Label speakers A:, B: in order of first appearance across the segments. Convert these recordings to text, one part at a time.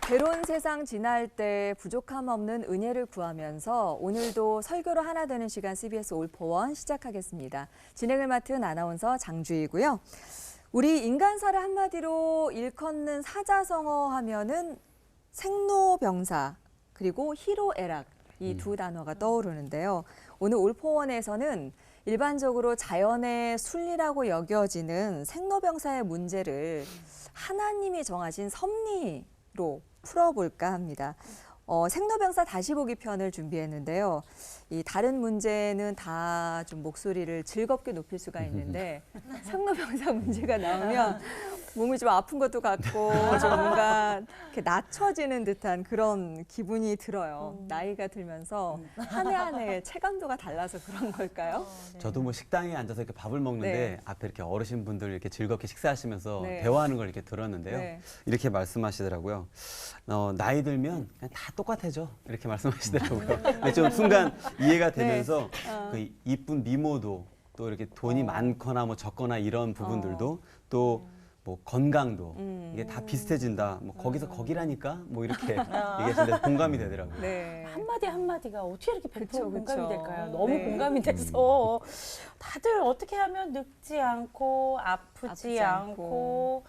A: 괴로운 세상 지날 때 부족함 없는 은혜를 구하면서 오늘도 설교로 하나 되는 시간 CBS 올포원 시작하겠습니다. 진행을 맡은 아나운서 장주희고요. 우리 인간사를 한마디로 일컫는 사자성어 하면은 생로병사 그리고 희로애락 이 두 단어가 떠오르는데요. 오늘 올포원에서는 일반적으로 자연의 순리라고 여겨지는 생로병사의 문제를 하나님이 정하신 섭리로 풀어볼까 합니다. 생로병사 다시 보기 편을 준비했는데요. 이 다른 문제는 다 좀 목소리를 즐겁게 높일 수가 있는데 생로병사 문제가 나오면 몸이 좀 아픈 것도 같고 좀 뭔가 이렇게 낮춰지는 듯한 그런 기분이 들어요. 나이가 들면서 한 해 한 해 체감도가 달라서 그런 걸까요?
B: 네.
C: 저도 뭐 식당에 앉아서 이렇게 밥을 먹는데
A: 네.
C: 앞에 이렇게 어르신분들 이렇게 즐겁게 식사하시면서
A: 네.
C: 대화하는 걸 이렇게 들었는데요.
A: 네.
C: 이렇게 말씀하시더라고요. 나이 들면 그냥 다 똑같아져 이렇게 말씀하시더라고요. 근데 좀 순간 이해가 되면서 그 이쁜 미모도 또 이렇게 돈이 많거나 뭐 적거나 이런 부분들도 또 뭐 건강도 이게 다 비슷해진다. 뭐 거기서 거기라니까 뭐 이렇게 얘기하시는데 공감이 되더라고요.
A: 네.
B: 한마디 한마디가 어떻게 이렇게 100%
A: 그쵸,
B: 공감이
A: 그쵸.
B: 될까요? 너무
A: 네.
B: 공감이 돼서 다들 어떻게 하면 늙지 않고 아프지 않고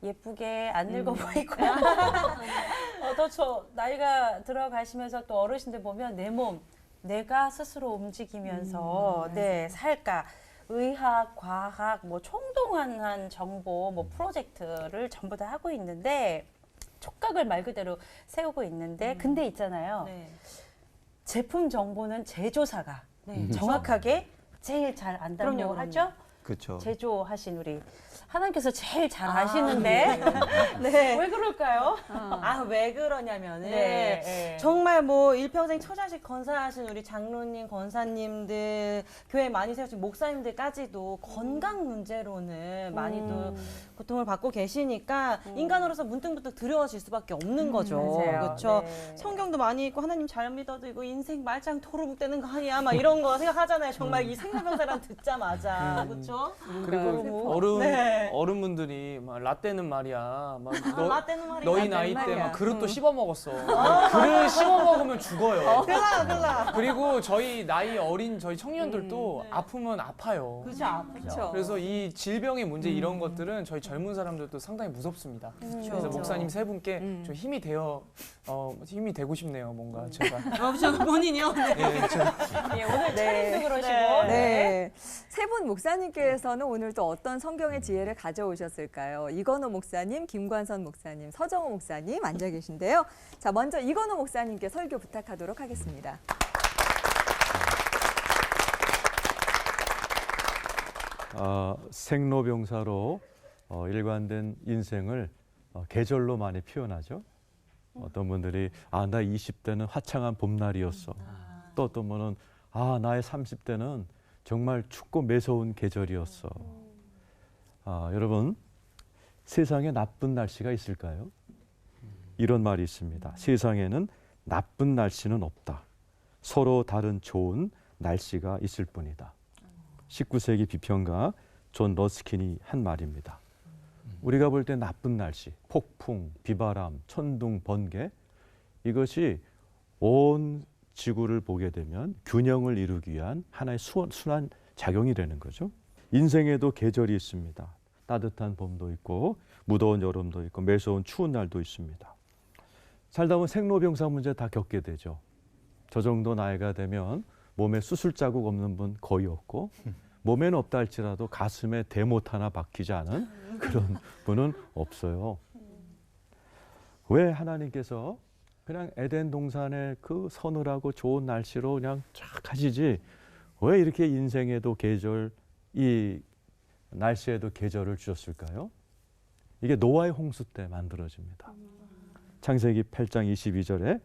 B: 예쁘게 안 늙어 보이고 또 저 나이가 들어가시면서 또 어르신들 보면 내 몸 내가 스스로 움직이면서 네 살까 의학, 과학, 뭐 총동원한 정보, 뭐 프로젝트를 전부 다 하고 있는데 촉각을 말 그대로 세우고 있는데 근데 있잖아요. 제품 정보는 제조사가 정확하게 제일 잘 안다고
D: 그럼요.
B: 하죠.
C: 그렇죠.
B: 제조하신 우리 하나님께서 제일 잘 아시는데 네. 왜 그럴까요?
D: 아, 왜 그러냐면은
B: 네.
D: 정말 뭐 일평생 처자식 건사하신 우리 장로님, 권사님들, 교회 많이 세우신 목사님들까지도 건강 문제로는 많이도 고통을 받고 계시니까 인간으로서 문득문득 두려워질 수밖에 없는 거죠.
B: 맞아요.
D: 그렇죠.
B: 네.
D: 성경도 많이 있고 하나님 잘 믿어도 이거 인생 말짱 도루묵 되는 거 아니야? 막 이런 거 생각하잖아요. 정말 이 생로병사랑 듣자마자 그렇죠?
E: 그리고 어른분들이 막 라떼는 말이야. 막
D: 라떼는 말이야.
E: 너희 나이 때
A: 말이야.
E: 막 그릇도 씹어 먹었어. 그릇 씹어 먹으면 죽어요.
D: 글라.
E: 그리고 저희 나이 어린 저희 청년들도 아프면 아파요.
D: 그죠, 아프죠.
A: 그렇죠.
E: 그래서 이 질병의 문제 이런 것들은 저희 젊은 사람들도 상당히 무섭습니다. 그래서 목사님 세 분께 좀 힘이 되고 싶네요. 뭔가 제가.
D: 저 본인이요? 네.
E: 예,
B: 예, 오늘 차림도 그러시고
A: 네. 세 분 목사님께서는 오늘 또 어떤 성경의 지혜를 가져오셨을까요? 이건호 목사님, 김관선 목사님, 서정호 목사님 앉아 계신데요. 자, 먼저 이건호 목사님께 설교 부탁하도록 하겠습니다.
F: 생로병사로 일관된 인생을 계절로 많이 표현하죠. 어떤 분들이 나 20대는 화창한 봄날이었어. 또 어떤 분은 나의 30대는 정말 춥고 매서운 계절이었어. 여러분, 세상에 나쁜 날씨가 있을까요? 이런 말이 있습니다. 세상에는 나쁜 날씨는 없다. 서로 다른 좋은 날씨가 있을 뿐이다. 19세기 비평가 존 러스킨이 한 말입니다. 우리가 볼 때 나쁜 날씨, 폭풍, 비바람, 천둥, 번개 이것이 온 지구를 보게 되면 균형을 이루기 위한 하나의 순환 작용이 되는 거죠. 인생에도 계절이 있습니다. 따뜻한 봄도 있고 무더운 여름도 있고 매서운 추운 날도 있습니다. 살다 보면 생로병사 문제 다 겪게 되죠. 저 정도 나이가 되면 몸에 수술 자국 없는 분 거의 없고 몸에는 없다 할지라도 가슴에 대못 하나 박히지 않은 그런 분은 없어요. 왜 하나님께서 그냥 에덴 동산의 그 서늘하고 좋은 날씨로 그냥 쫙 하시지 왜 이렇게 인생에도 계절, 이 날씨에도 계절을 주셨을까요? 이게 노아의 홍수 때 만들어집니다. 창세기 8장 22절에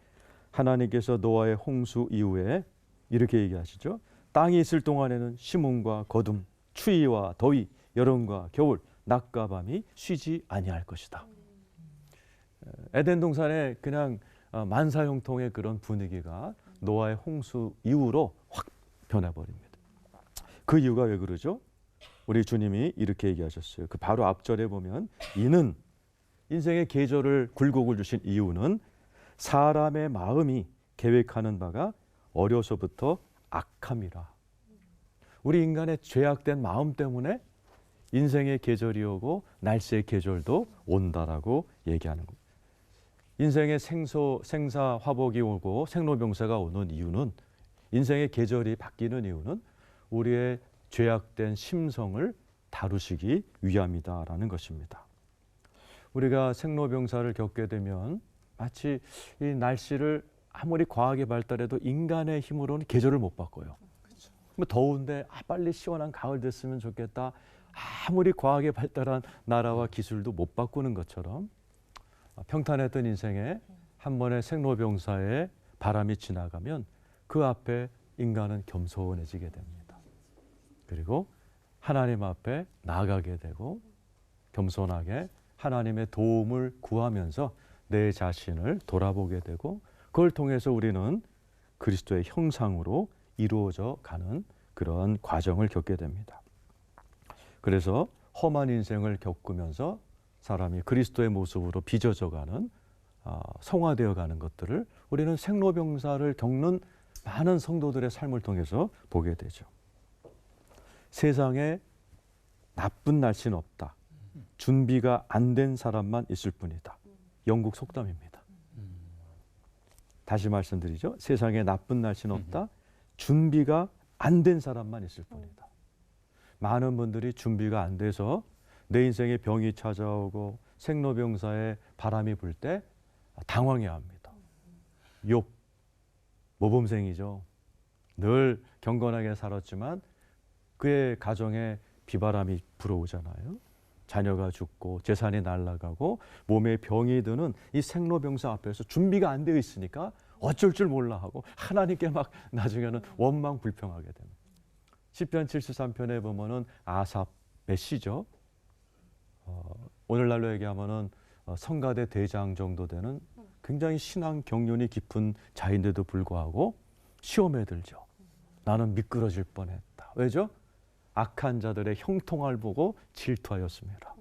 F: 하나님께서 노아의 홍수 이후에 이렇게 얘기하시죠. 땅이 있을 동안에는 심음과 거둠, 추위와 더위, 여름과 겨울, 낮과 밤이 쉬지 아니할 것이다. 에덴 동산에 그냥 만사형통의 그런 분위기가 노아의 홍수 이후로 확 변해버립니다. 그 이유가 왜 그러죠? 우리 주님이 이렇게 얘기하셨어요. 그 바로 앞절에 보면 이는 인생의 계절을 굴곡을 주신 이유는 사람의 마음이 계획하는 바가 어려서부터 악함이라. 우리 인간의 죄악된 마음 때문에 인생의 계절이 오고 날씨의 계절도 온다라고 얘기하는 겁니다. 인생의 생사 화복이 오고 생로병사가 오는 이유는, 인생의 계절이 바뀌는 이유는 우리의 죄악된 심성을 다루시기 위함이다라는 것입니다. 우리가 생로병사를 겪게 되면 마치 이 날씨를 아무리 과학이 발달해도 인간의 힘으로는 계절을 못 바꿔요. 뭐 더운데 빨리 시원한 가을 됐으면 좋겠다. 아무리 과학이 발달한 나라와 기술도 못 바꾸는 것처럼 평탄했던 인생에 한 번의 생로병사의 바람이 지나가면 그 앞에 인간은 겸손해지게 됩니다. 그리고 하나님 앞에 나아가게 되고 겸손하게 하나님의 도움을 구하면서 내 자신을 돌아보게 되고, 그걸 통해서 우리는 그리스도의 형상으로 이루어져 가는 그런 과정을 겪게 됩니다. 그래서 험한 인생을 겪으면서 사람이 그리스도의 모습으로 빚어져 가는, 성화되어 가는 것들을 우리는 생로병사를 겪는 많은 성도들의 삶을 통해서 보게 되죠. 세상에 나쁜 날씨는 없다. 준비가 안 된 사람만 있을 뿐이다. 영국 속담입니다. 다시 말씀드리죠. 세상에 나쁜 날씨는 없다. 준비가 안 된 사람만 있을 뿐이다. 많은 분들이 준비가 안 돼서 내 인생에 병이 찾아오고 생로병사에 바람이 불 때 당황해야 합니다. 욥, 모범생이죠. 늘 경건하게 살았지만 그의 가정에 비바람이 불어오잖아요. 자녀가 죽고 재산이 날아가고 몸에 병이 드는 이 생로병사 앞에서 준비가 안 되어 있으니까 어쩔 줄 몰라 하고 하나님께 막 나중에는 원망 불평하게 됩니다. 시편 73편에 보면은 아삽의 시죠. 오늘날로 얘기하면은 성가대 대장 정도 되는 굉장히 신앙 경륜이 깊은 자인데도 불구하고 시험에 들죠. 나는 미끄러질 뻔했다. 왜죠? 악한 자들의 형통을 보고 질투하였습니다.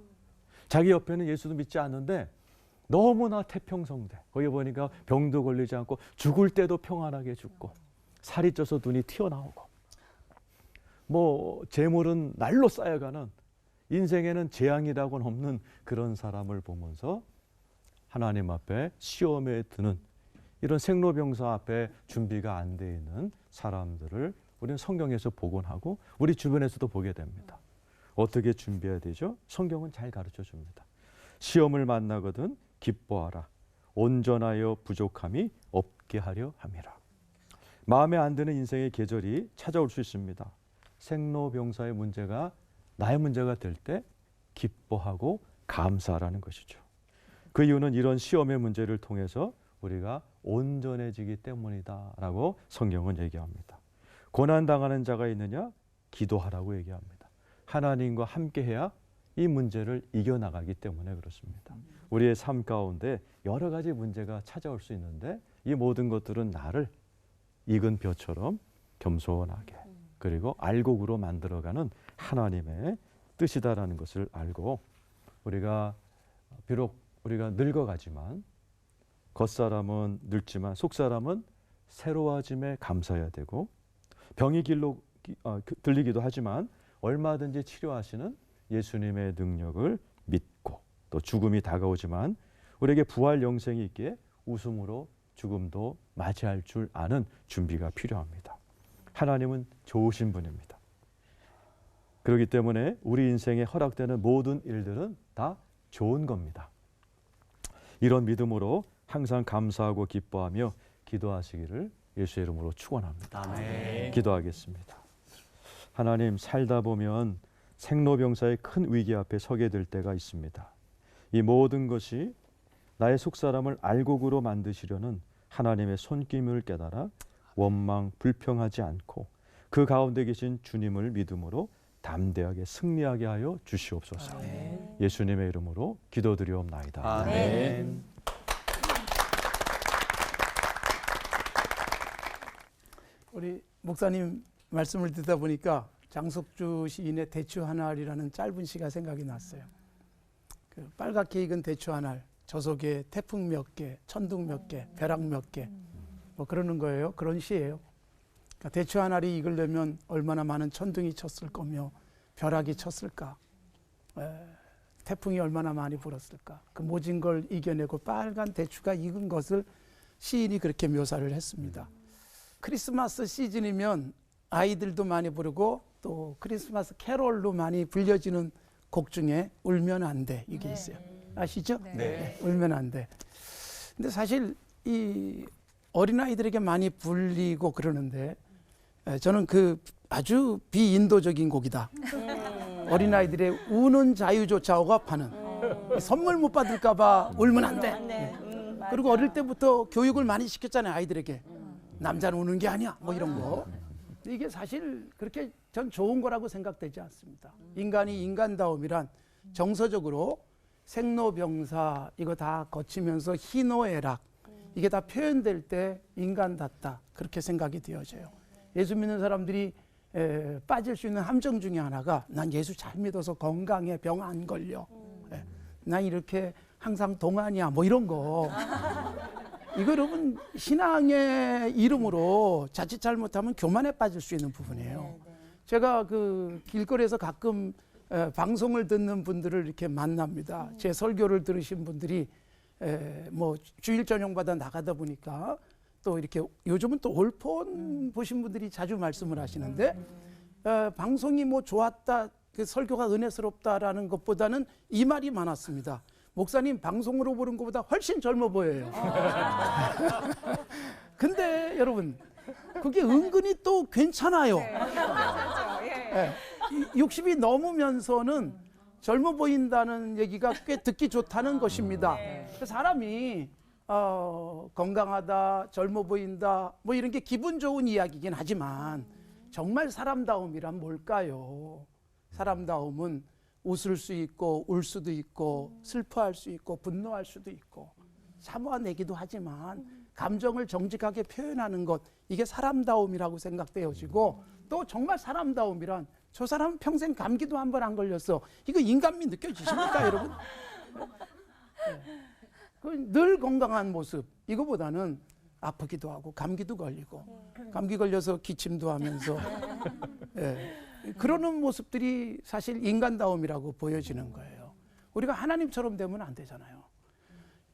F: 자기 옆에는 예수도 믿지 않는데 너무나 태평성대. 거기 보니까 병도 걸리지 않고 죽을 때도 평안하게 죽고 살이 쪄서 눈이 튀어나오고 뭐 재물은 날로 쌓여가는, 인생에는 재앙이라고는 없는 그런 사람을 보면서 하나님 앞에 시험에 드는 이런 생로병사 앞에 준비가 안 돼 있는 사람들을 우리는 성경에서 보곤 하고 우리 주변에서도 보게 됩니다. 어떻게 준비해야 되죠? 성경은 잘 가르쳐 줍니다. 시험을 만나거든 기뻐하라. 온전하여 부족함이 없게 하려 함이라. 마음에 안 드는 인생의 계절이 찾아올 수 있습니다. 생로병사의 문제가 나의 문제가 될 때 기뻐하고 감사하라는 것이죠. 그 이유는 이런 시험의 문제를 통해서 우리가 온전해지기 때문이다라고 성경은 얘기합니다. 고난당하는 자가 있느냐? 기도하라고 얘기합니다. 하나님과 함께해야 이 문제를 이겨나가기 때문에 그렇습니다. 우리의 삶 가운데 여러 가지 문제가 찾아올 수 있는데 이 모든 것들은 나를 익은 벼처럼 겸손하게 그리고 알곡으로 만들어가는 하나님의 뜻이다라는 것을 알고, 우리가 비록 우리가 늙어가지만 겉사람은 늙지만 속사람은 새로워짐에 감사해야 되고, 병이 들리기도 하지만 얼마든지 치료하시는 예수님의 능력을 믿고, 또 죽음이 다가오지만 우리에게 부활 영생이 있기에 웃음으로 죽음도 맞이할 줄 아는 준비가 필요합니다. 하나님은 좋으신 분입니다. 그렇기 때문에 우리 인생에 허락되는 모든 일들은 다 좋은 겁니다. 이런 믿음으로 항상 감사하고 기뻐하며 기도하시기를 예수의 이름으로 축원합니다.
C: 아멘.
F: 기도하겠습니다. 하나님, 살다 보면 생로병사의 큰 위기 앞에 서게 될 때가 있습니다. 이 모든 것이 나의 속사람을 알곡으로 만드시려는 하나님의 손길을 깨달아 원망 불평하지 않고 그 가운데 계신 주님을 믿음으로 담대하게 승리하게 하여 주시옵소서.
B: 아멘.
F: 예수님의 이름으로 기도드리옵나이다.
C: 아멘.
G: 우리 목사님 말씀을 듣다 보니까 장석주 시인의 대추 하나리라는 짧은 시가 생각이 났어요. 그 빨갛게 익은 대추 한 알, 저 속에 태풍 몇 개, 천둥 몇 개, 벼락 몇 개, 뭐 그러는 거예요. 그런 시예요. 그러니까 대추 한 알이 익으려면 얼마나 많은 천둥이 쳤을 거며 벼락이 쳤을까, 태풍이 얼마나 많이 불었을까. 그 모진 걸 이겨내고 빨간 대추가 익은 것을 시인이 그렇게 묘사를 했습니다. 크리스마스 시즌이면 아이들도 많이 부르고 또 크리스마스 캐롤로 많이 불려지는 곡 중에 울면 안 돼 이게 있어요. 아시죠?
C: 네.
G: 울면 안 돼. 근데 사실 이 어린아이들에게 많이 불리고 그러는데 저는 그 아주 비인도적인 곡이다. 어린아이들의 우는 자유조차 억압하는, 선물 못 받을까 봐 울면 안 돼. 그리고 어릴 때부터 교육을 많이 시켰잖아요, 아이들에게. 남자는 우는 게 아니야, 뭐 이런 거. 이게 사실 그렇게 전 좋은 거라고 생각되지 않습니다. 인간이 인간다움이란 정서적으로 생로병사 이거 다 거치면서 희노애락 이게 다 표현될 때 인간답다 그렇게 생각이 되어져요. 예수 믿는 사람들이 빠질 수 있는 함정 중에 하나가 난 예수 잘 믿어서 건강해, 병 안 걸려. 난 이렇게 항상 동안이야, 뭐 이런 거. 이거 여러분 신앙의 이름으로 자칫 잘못하면 교만에 빠질 수 있는 부분이에요. 제가 그 길거리에서 가끔 방송을 듣는 분들을 이렇게 만납니다. 제 설교를 들으신 분들이 뭐 주일 저녁마다 나가다 보니까 또 이렇게 요즘은 또 올폰 보신 분들이 자주 말씀을 하시는데 방송이 뭐 좋았다, 그 설교가 은혜스럽다라는 것보다는 이 말이 많았습니다. 목사님 방송으로 보는 것보다 훨씬 젊어 보여요. 근데 여러분 그게 은근히 또 괜찮아요. 60이 넘으면서는 젊어 보인다는 얘기가 꽤 듣기 좋다는 것입니다. 사람이 건강하다, 젊어 보인다, 뭐 이런 게 기분 좋은 이야기긴 하지만 정말 사람다움이란 뭘까요? 사람다움은 웃을 수 있고 울 수도 있고 슬퍼할 수 있고 분노할 수도 있고 참아내기도 하지만 감정을 정직하게 표현하는 것, 이게 사람다움이라고 생각되어지고, 또 정말 사람다움이란 저 사람은 평생 감기도 한 번 안 걸렸어, 이거 인간미 느껴지십니까 여러분? 늘 건강한 모습, 이거보다는 아프기도 하고 감기도 걸리고 감기 걸려서 기침도 하면서 그러는 모습들이 사실 인간다움이라고 보여지는 거예요. 우리가 하나님처럼 되면 안 되잖아요.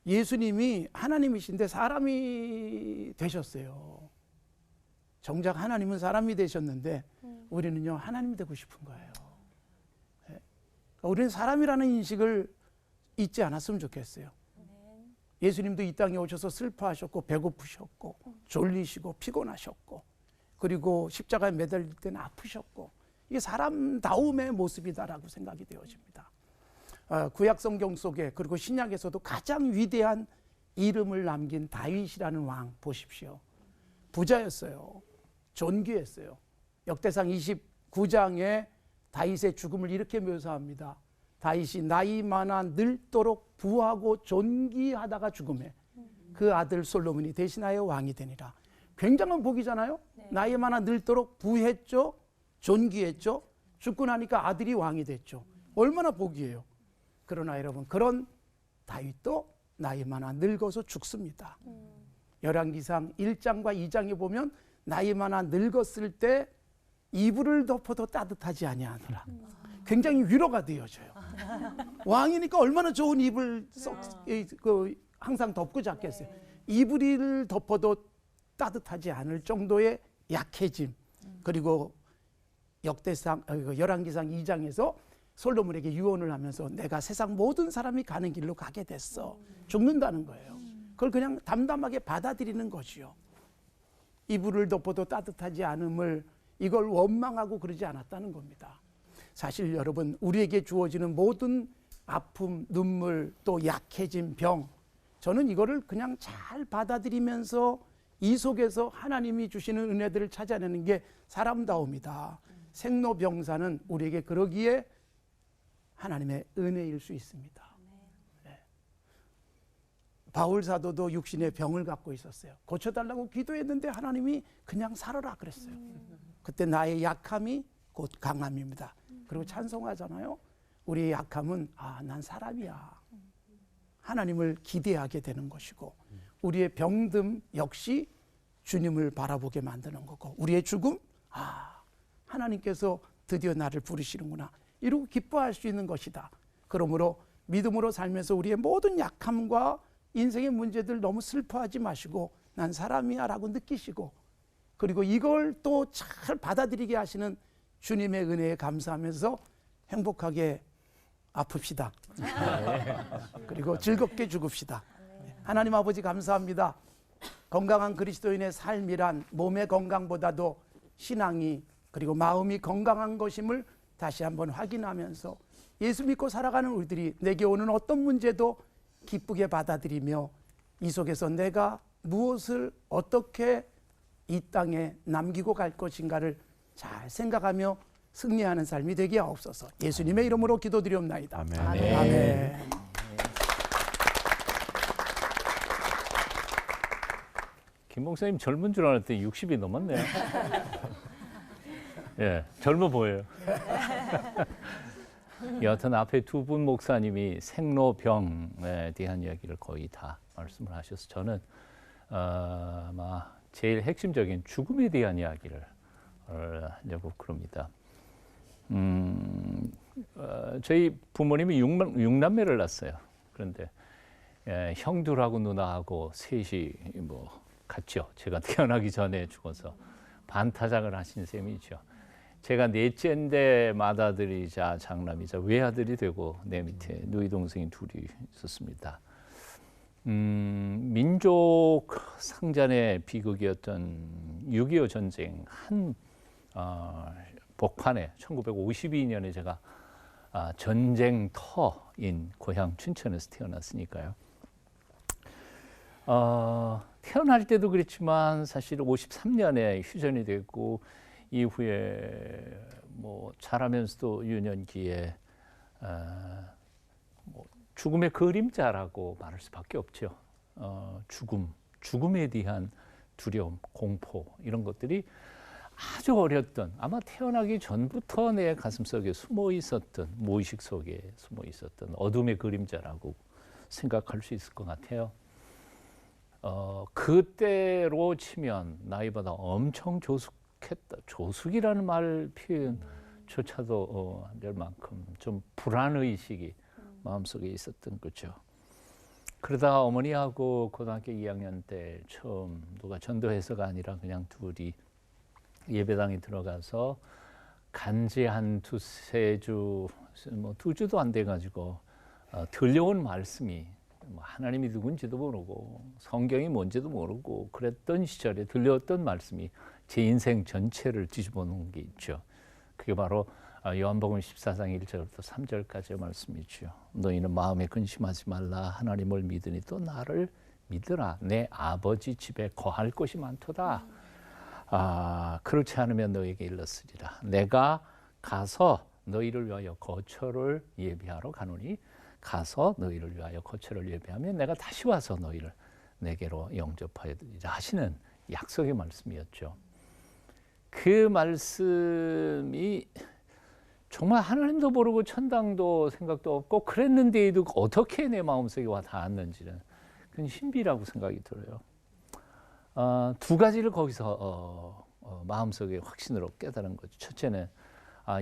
G: 예수님이 하나님이신데 사람이 되셨어요. 정작 하나님은 사람이 되셨는데 우리는요 하나님이 되고 싶은 거예요. 우리는 사람이라는 인식을 잊지 않았으면 좋겠어요. 예수님도 이 땅에 오셔서 슬퍼하셨고 배고프셨고 졸리시고 피곤하셨고 그리고 십자가에 매달릴 때는 아프셨고, 이게 사람다움의 모습이다라고 생각이 되어집니다. 구약 성경 속에 그리고 신약에서도 가장 위대한 이름을 남긴 다윗이라는 왕 보십시오. 부자였어요. 존귀했어요. 역대상 29장에 다윗의 죽음을 이렇게 묘사합니다. 다윗이 나이 많아 늙도록 부하고 존귀하다가 죽음에 그 아들 솔로몬이 대신하여 왕이 되니라. 굉장한 복이잖아요. 나이 많아 늙도록 부했죠. 존귀했죠. 죽고 나니까 아들이 왕이 됐죠. 얼마나 복이에요. 그러나 여러분, 그런 다윗도 나이 많아 늙어서 죽습니다. 열왕기상 1장과 2장에 보면 나이 많아 늙었을 때 이불을 덮어도 따뜻하지 아니하노라. 굉장히 위로가 되어져요. 왕이니까 얼마나 좋은 이불 항상 덮고 잤겠어요. 이불을 덮어도 따뜻하지 않을 정도의 약해짐. 그리고 열왕기상 2장에서 솔로몬에게 유언을 하면서 내가 세상 모든 사람이 가는 길로 가게 됐어. 죽는다는 거예요. 그걸 그냥 담담하게 받아들이는 것이요. 이불을 덮어도 따뜻하지 않음을 이걸 원망하고 그러지 않았다는 겁니다. 사실 여러분, 우리에게 주어지는 모든 아픔, 눈물, 또 약해진 병, 저는 이거를 그냥 잘 받아들이면서 이 속에서 하나님이 주시는 은혜들을 찾아내는 게 사람다움이다. 생로병사는 우리에게 그러기에 하나님의 은혜일 수 있습니다. 네. 바울 사도도 육신의 병을 갖고 있었어요. 고쳐달라고 기도했는데 하나님이 그냥 살아라 그랬어요. 그때 나의 약함이 곧 강함입니다. 그리고 찬송하잖아요. 우리의 약함은 난 사람이야. 하나님을 기대하게 되는 것이고 우리의 병듦 역시 주님을 바라보게 만드는 거고 우리의 죽음 하나님께서 드디어 나를 부르시는구나 이러고 기뻐할 수 있는 것이다. 그러므로 믿음으로 살면서 우리의 모든 약함과 인생의 문제들 너무 슬퍼하지 마시고 난 사람이야 라고 느끼시고 그리고 이걸 또 잘 받아들이게 하시는 주님의 은혜에 감사하면서 행복하게 아픕시다. 그리고 즐겁게 죽읍시다. 하나님 아버지 감사합니다. 건강한 그리스도인의 삶이란 몸의 건강보다도 신앙이 그리고 마음이 건강한 것임을 다시 한번 확인하면서 예수 믿고 살아가는 우리들이 내게 오는 어떤 문제도 기쁘게 받아들이며 이 속에서 내가 무엇을 어떻게 이 땅에 남기고 갈 것인가를 잘 생각하며 승리하는 삶이 되게 하옵소서. 예수님의 이름으로 기도드리옵나이다.
F: 아멘.
G: 아멘.
H: 김 목사님 젊은 줄 알았더니 60이 넘었네요. 예, 젊어 보여요. 여하튼 앞에 두 분 목사님이 생로병에 대한 이야기를 거의 다 말씀을 하셔서 저는 아마 제일 핵심적인 죽음에 대한 이야기를 하려고 그럽니다. 저희 부모님이 6남매를 낳았어요. 그런데 형들하고 누나하고 셋이 같죠. 제가 태어나기 전에 죽어서 반타작을 하신 셈이죠. 제가 넷째인데 맏아들이자 장남이자 외아들이 되고 내 밑에 누이 동생이 둘이 있었습니다. 민족 상잔의 비극이었던 6.25 전쟁 한 복판에 1952년에 제가 전쟁터인 고향 춘천에서 태어났으니까요. 태어날 때도 그랬지만 사실 53년에 휴전이 됐고 이후에 자라면서도 유년기에 죽음의 그림자라고 말할 수밖에 없죠. 죽음에 대한 두려움, 공포 이런 것들이 아주 어렸던 아마 태어나기 전부터 내 가슴속에 숨어 있었던 무의식 속에 숨어 있었던 어둠의 그림자라고 생각할 수 있을 것 같아요. 그때로 치면 나이보다 엄청 조숙했다. 조숙이라는 말 표현조차도 안 될 만큼 좀 불안의식이 마음속에 있었던 거죠. 그러다가 어머니하고 고등학교 2학년 때 처음 누가 전도해서가 아니라 그냥 둘이 예배당에 들어가서 간지 한 두세 주, 2주도 안 돼가지고 들려온 말씀이 하나님이 누군지도 모르고 성경이 뭔지도 모르고 그랬던 시절에 들려왔던 말씀이 제 인생 전체를 뒤집어 놓은 게 있죠. 그게 바로 요한복음 14장 1절부터 3절까지의 말씀이죠. 너희는 마음에 근심하지 말라. 하나님을 믿으니 또 나를 믿으라. 내 아버지 집에 거할 곳이 많도다. 그렇지 않으면 너에게 일렀으리라. 내가 가서 너희를 위하여 거처를 예비하러 가노니 가서 너희를 위하여 거처를 예비하면 내가 다시 와서 너희를 내게로 영접하여 드리라 하시는 약속의 말씀이었죠. 그 말씀이 정말 하나님도 모르고 천당도 생각도 없고 그랬는데도 어떻게 내 마음속에 와 닿았는지는 그건 신비라고 생각이 들어요. 두 가지를 거기서 마음속에 확신으로 깨달은 거죠. 첫째는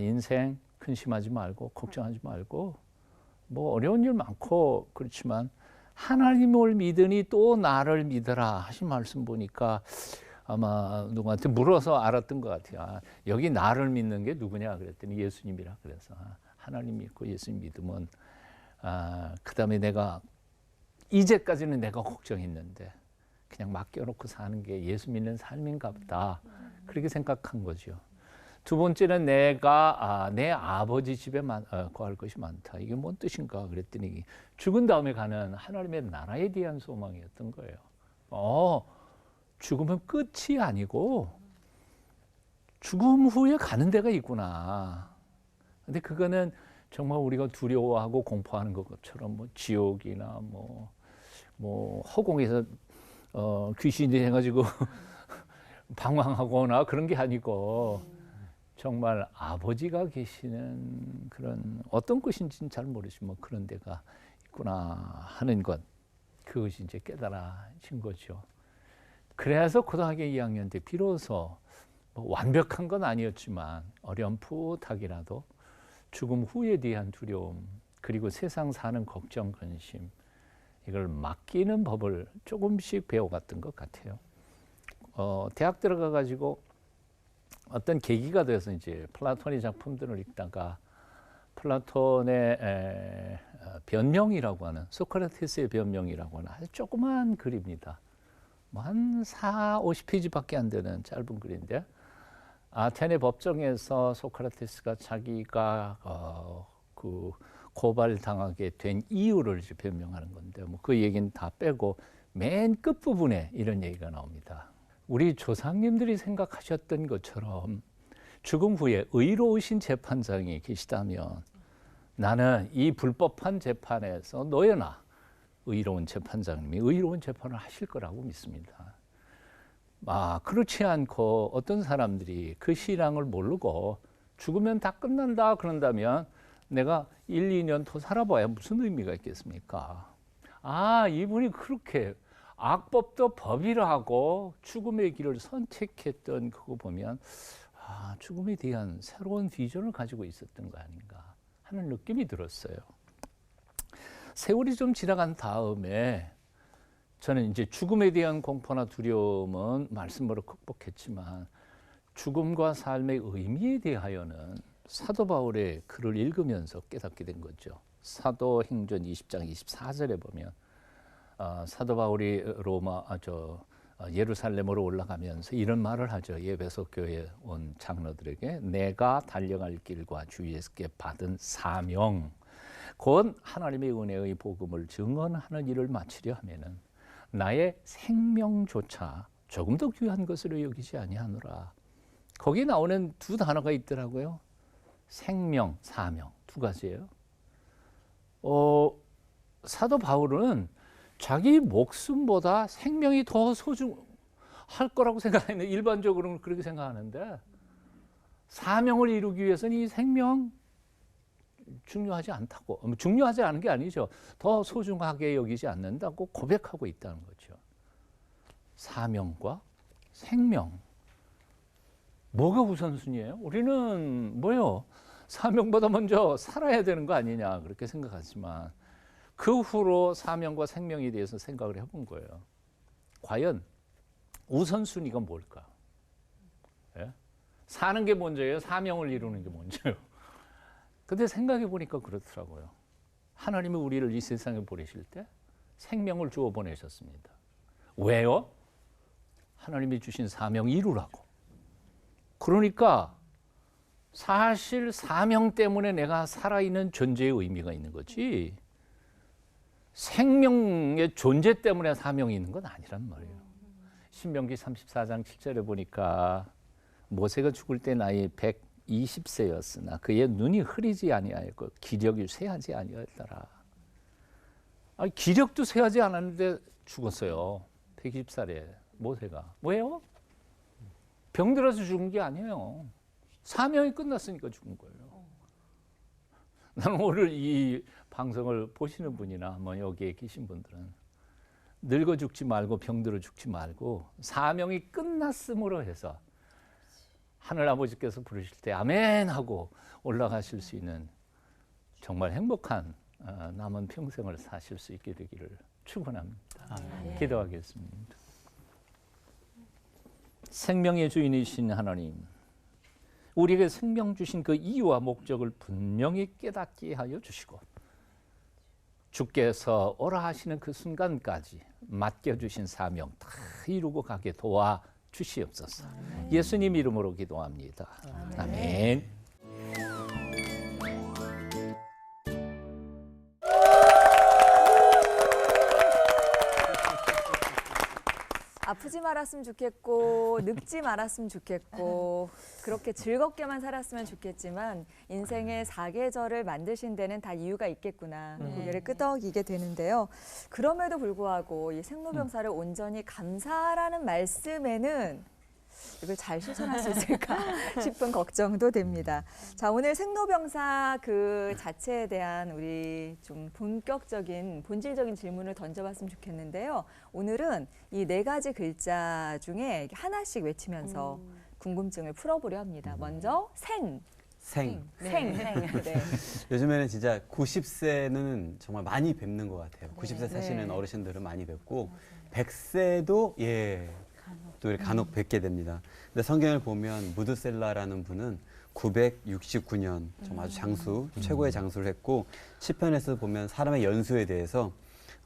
H: 인생 근심하지 말고 걱정하지 말고 어려운 일 많고 그렇지만 하나님을 믿으니 또 나를 믿어라 하신 말씀 보니까 아마 누구한테 물어서 알았던 것 같아요. 여기 나를 믿는 게 누구냐 그랬더니 예수님이라 그래서 하나님 믿고 예수님 믿으면 그 다음에 내가 이제까지는 내가 걱정했는데 그냥 맡겨놓고 사는 게 예수 믿는 삶인가 보다 그렇게 생각한 거죠. 두 번째는 내가 내 아버지 집에 거할 것이 많다. 이게 뭔 뜻인가 그랬더니 죽은 다음에 가는 하나님의 나라에 대한 소망이었던 거예요. 죽으면 끝이 아니고 죽음 후에 가는 데가 있구나. 근데 그거는 정말 우리가 두려워하고 공포하는 것처럼 지옥이나 허공에서 귀신이 해가지고 방황하거나 그런 게 아니고 정말 아버지가 계시는 그런 어떤 것인지는 잘 모르지만 그런 데가 있구나 하는 것, 그것이 이제 깨달아진 거죠. 그래서 고등학교 2학년 때 비로소 뭐 완벽한 건 아니었지만 어렴풋하게라도 죽음 후에 대한 두려움, 그리고 세상 사는 걱정, 근심, 이걸 맡기는 법을 조금씩 배워갔던 것 같아요. 대학 들어가가지고 어떤 계기가 돼서 이제 플라톤의 작품들을 읽다가 플라톤의 변명이라고 하는, 소크라테스의 변명이라고 하는 아주 조그만 글입니다. 뭐 한 50페이지밖에 안 되는 짧은 글인데, 아테네 법정에서 소크라테스가 자기가 그 고발당하게 된 이유를 이제 변명하는 건데, 뭐 그 얘기는 다 빼고 맨 끝부분에 이런 얘기가 나옵니다. 우리 조상님들이 생각하셨던 것처럼 죽음 후에 의로우신 재판장이 계시다면 나는 이 불법한 재판에서 너여나 의로운 재판장님이 의로운 재판을 하실 거라고 믿습니다. 그렇지 않고 어떤 사람들이 그 신앙을 모르고 죽으면 다 끝난다 그런다면 내가 1, 2년 더 살아봐야 무슨 의미가 있겠습니까? 이분이 그렇게 악법도 법이라고 죽음의 길을 선택했던 그거 보면 죽음에 대한 새로운 비전을 가지고 있었던 거 아닌가 하는 느낌이 들었어요. 세월이 좀 지나간 다음에 저는 이제 죽음에 대한 공포나 두려움은 말씀으로 극복했지만 죽음과 삶의 의미에 대하여는 사도 바울의 글을 읽으면서 깨닫게 된 거죠. 사도행전 20장 24절에 보면 사도 바울이 예루살렘으로 올라가면서 이런 말을 하죠. 에베소 교회에 온 장로들에게 내가 달려갈 길과 주 예수께 받은 사명 곧 하나님의 은혜의 복음을 증언하는 일을 마치려 하면은 나의 생명조차 조금 더 귀한 것으로 여기지 아니하노라. 거기 나오는 두 단어가 있더라고요. 생명, 사명 두 가지예요. 사도 바울은 자기 목숨보다 생명이 더 소중할 거라고 생각하는데, 일반적으로는 그렇게 생각하는데 사명을 이루기 위해서는 이 생명 중요하지 않다고, 중요하지 않은 게 아니죠. 더 소중하게 여기지 않는다고 고백하고 있다는 거죠. 사명과 생명, 뭐가 우선순위예요? 우리는 뭐요? 사명보다 먼저 살아야 되는 거 아니냐 그렇게 생각하지만 그 후로 사명과 생명에 대해서 생각을 해본 거예요. 과연 우선순위가 뭘까? 예? 사는 게 먼저예요? 사명을 이루는 게 먼저예요? 근데 생각해 보니까 그렇더라고요. 하나님이 우리를 이 세상에 보내실 때 생명을 주어 보내셨습니다. 왜요? 하나님이 주신 사명 이루라고. 그러니까 사실 사명 때문에 내가 살아있는 존재의 의미가 있는 거지 생명의 존재 때문에 사명이 있는 건 아니란 말이에요. 신명기 34장 7절에 보니까 모세가 죽을 때 나이 120세였으나 그의 눈이 흐리지 아니하였고 기력이 쇠하지 아니하였더라. 기력도 쇠하지 않았는데 죽었어요. 120살에 모세가. 왜요? 병들어서 죽은 게 아니에요. 사명이 끝났으니까 죽은 거예요. 나는 오늘 이 방송을 보시는 분이나 뭐 여기에 계신 분들은 늙어 죽지 말고 병들어 죽지 말고 사명이 끝났음으로 해서 하늘 아버지께서 부르실 때 아멘 하고 올라가실 수 있는 정말 행복한 남은 평생을 사실 수 있게 되기를 축원합니다. 기도하겠습니다. 생명의 주인이신 하나님, 우리에게 생명 주신 그 이유와 목적을 분명히 깨닫게 하여 주시고 주께서 오라 하시는 그 순간까지 맡겨주신 사명 다 이루고 가게 도와 주시옵소서. 예수님 이름으로 기도합니다. 아멘.
A: 아프지 말았으면 좋겠고 늙지 말았으면 좋겠고 그렇게 즐겁게만 살았으면 좋겠지만 인생의 사계절을 만드신 데는 다 이유가 있겠구나 고개를 끄덕이게 되는데요. 그럼에도 불구하고 이 생로병사를 온전히 감사하라는 말씀에는 이걸 잘 실천할 수 있을까 싶은 걱정도 됩니다. 자, 오늘 생로병사 그 자체에 대한 우리 좀 본격적인 본질적인 질문을 던져봤으면 좋겠는데요. 오늘은 이 4가지 글자 중에 하나씩 외치면서 궁금증을 풀어보려 합니다. 먼저 생.
C: 생.
A: 생. 네.
C: 요즘에는 진짜 90세는 정말 많이 뵙는 것 같아요. 90세 사시는
A: 네.
C: 어르신들은 많이 뵙고 100세도 또 이렇게 간혹 뵙게 됩니다. 근데 성경을 보면 무드셀라라는 분은 969년 정말 아주 장수, 최고의 장수를 했고 시편에서 보면 사람의 연수에 대해서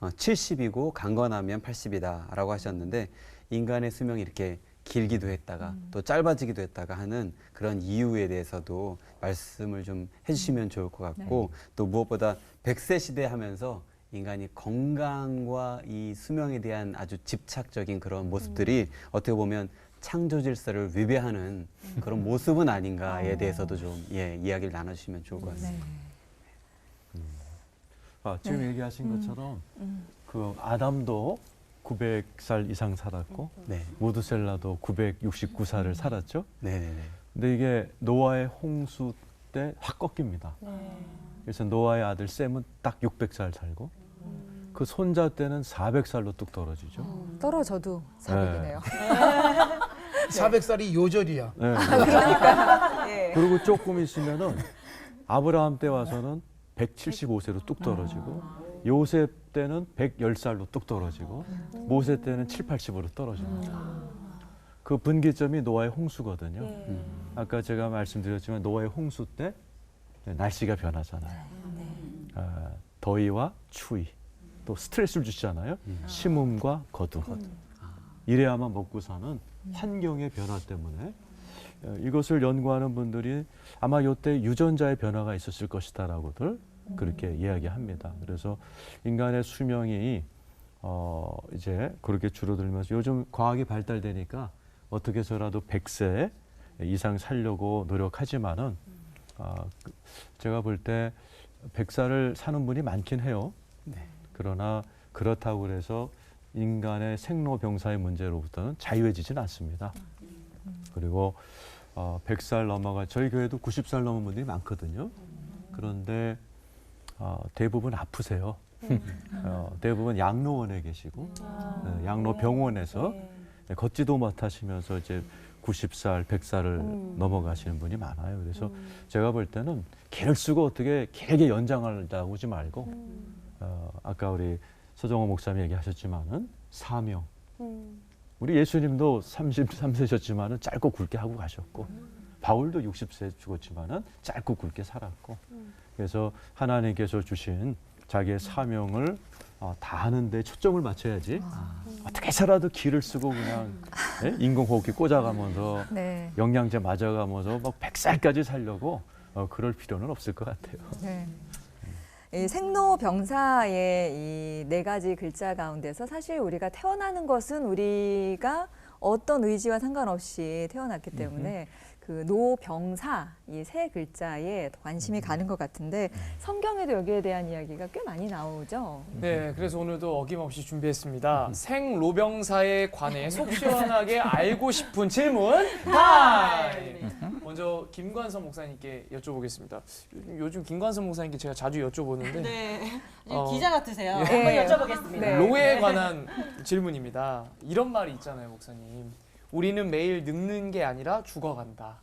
C: 70이고 강건하면 80이다라고 하셨는데 인간의 수명이 이렇게 길기도 했다가 또 짧아지기도 했다가 하는 그런 이유에 대해서도 말씀을 좀 해주시면 좋을 것 같고 또 무엇보다 100세 시대 하면서 인간이 건강과 이 수명에 대한 아주 집착적인 그런 모습들이 어떻게 보면 창조 질서를 위배하는 그런 모습은 아닌가에 대해서도 좀 이야기를 나눠주시면 좋을 것 같습니다.
F: 지금 얘기하신 것처럼 그 아담도 900살 이상 살았고
C: 네,
F: 무드셀라도 969살을 살았죠.
C: 네네네.
F: 근데 이게 노아의 홍수 때 확 꺾입니다. 그래서 노아의 아들 셈은 딱 600살 살고 그 손자 때는 400살로 뚝 떨어지죠.
A: 떨어져도 400이네요.
G: 400살이 요절이야.
F: 네.
A: 예.
F: 그리고 조금 있으면은 아브라함 때 와서는 175세로 뚝 떨어지고 요셉 때는 110살로 뚝 떨어지고 모세 때는 7, 80으로 떨어집니다. 그 분기점이 노아의 홍수거든요. 아까 제가 말씀드렸지만 노아의 홍수 때 날씨가 변하잖아요. 더위와 추위, 또 스트레스를 주시잖아요. 심음과 거두. 이래야만 먹고 사는 환경의 변화 때문에 이것을 연구하는 분들이 아마 이때 유전자의 변화가 있었을 것이다라고들 그렇게 이야기합니다. 그래서 인간의 수명이 이제 그렇게 줄어들면서 요즘 과학이 발달되니까 어떻게 해서라도 100세 이상 살려고 노력하지만은 제가 볼 때 100살을 사는 분이 많긴 해요. 그러나 그렇다고 그래서 인간의 생로병사의 문제로부터는 자유해지진 않습니다. 그리고 100살 넘어가 저희 교회도 90살 넘은 분들이 많거든요. 그런데 대부분 아프세요. 대부분 양로원에 계시고 양로병원에서 걷지도 못하시면서 이제 90살, 100살을 넘어가시는 분이 많아요. 그래서 제가 볼 때는 길을 쓰고 어떻게 길게 연장하려고 하지 말고 아까 우리 서정호 목사님 얘기하셨지만은 사명. 우리 예수님도 33세셨지만은 짧고 굵게 하고 가셨고 바울도 60세 죽었지만은 짧고 굵게 살았고 그래서 하나님께서 주신 자기의 사명을 다 하는데 초점을 맞춰야지 어떻게 살아도 길을 쓰고 그냥 인공호흡기 꽂아가면서
A: 네.
F: 영양제 맞아가면서 막 100살까지 살려고 그럴 필요는 없을 것 같아요.
A: 네. 이 생로병사의 이 4가지 글자 가운데서 사실 우리가 태어나는 것은 우리가 어떤 의지와 상관없이 태어났기 때문에 그 노병사 이 3글자에 관심이 가는 것 같은데 성경에도 여기에 대한 이야기가 꽤 많이 나오죠.
E: 네, 그래서 오늘도 어김없이 준비했습니다. 생로병사에 관해 속 시원하게 알고 싶은 질문 타임! 먼저 김관선 목사님께 여쭤보겠습니다. 요즘 김관선 목사님께 제가 자주 여쭤보는데
D: 네.
E: 어,
D: 기자 같으세요.
A: 예.
D: 한번 여쭤보겠습니다.
A: 네.
E: 로에 관한 질문입니다. 이런 말이 있잖아요, 목사님. 우리는 매일 늙는 게 아니라 죽어간다.